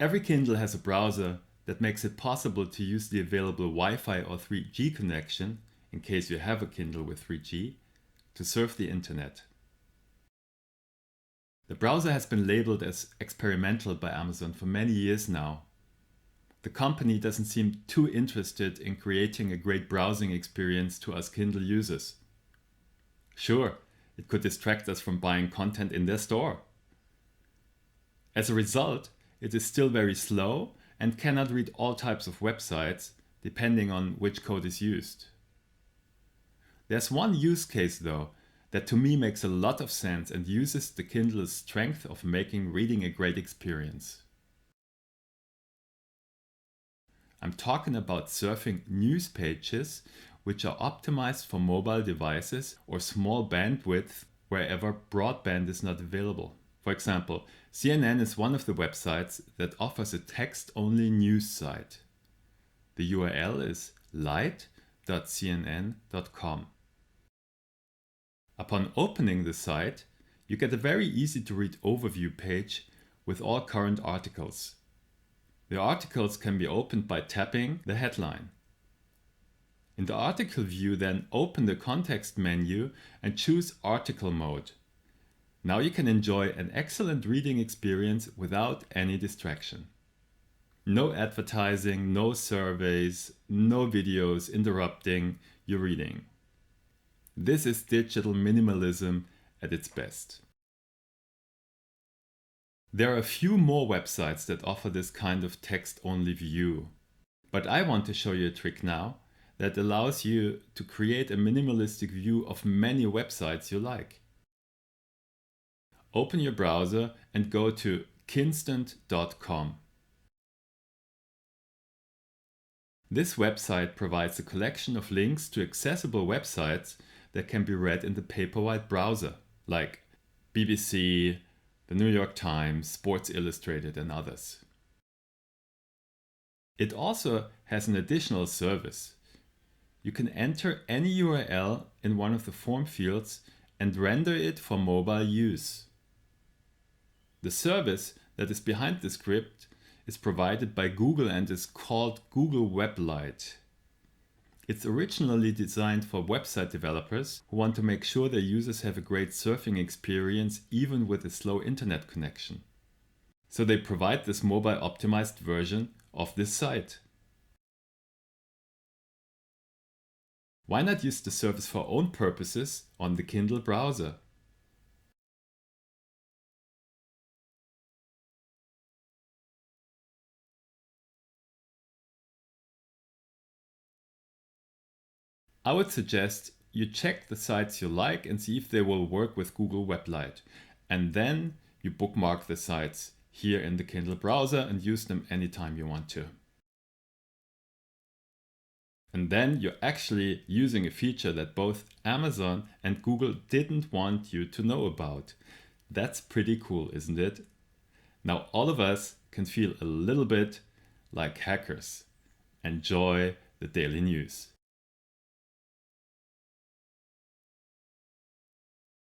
Every Kindle has a browser that makes it possible to use the available Wi-Fi or 3G connection, in case you have a Kindle with 3G, to surf the internet. The browser has been labeled as experimental by Amazon for many years now. The company doesn't seem too interested in creating a great browsing experience to us Kindle users. Sure, it could distract us from buying content in their store. As a result, it is still very slow and cannot read all types of websites, depending on which code is used. There's one use case though, that to me makes a lot of sense and uses the Kindle's strength of making reading a great experience. I'm talking about surfing news pages which are optimized for mobile devices or small bandwidth wherever broadband is not available. For example, CNN is one of the websites that offers a text-only news site. The URL is lite.cnn.com. Upon opening the site, you get a very easy to read overview page with all current articles. The articles can be opened by tapping the headline. In the article view, then open the context menu and choose article mode. Now you can enjoy an excellent reading experience without any distraction. No advertising, no surveys, no videos interrupting your reading. This is digital minimalism at its best. There are a few more websites that offer this kind of text-only view. But I want to show you a trick now that allows you to create a minimalistic view of many websites you like. Open your browser and go to kinstant.com. This website provides a collection of links to accessible websites that can be read in the Paperwhite browser, like BBC, the New York Times, Sports Illustrated and others. It also has an additional service. You can enter any URL in one of the form fields and render it for mobile use. The service that is behind the script is provided by Google and is called Google Web Lite. It's originally designed for website developers who want to make sure their users have a great surfing experience even with a slow internet connection. So they provide this mobile optimized version of this site. Why not use the service for our own purposes on the Kindle browser? I would suggest you check the sites you like and see if they will work with Google Web Lite. And then you bookmark the sites here in the Kindle browser and use them anytime you want to. And then you're actually using a feature that both Amazon and Google didn't want you to know about. That's pretty cool, isn't it? Now all of us can feel a little bit like hackers. Enjoy the daily news.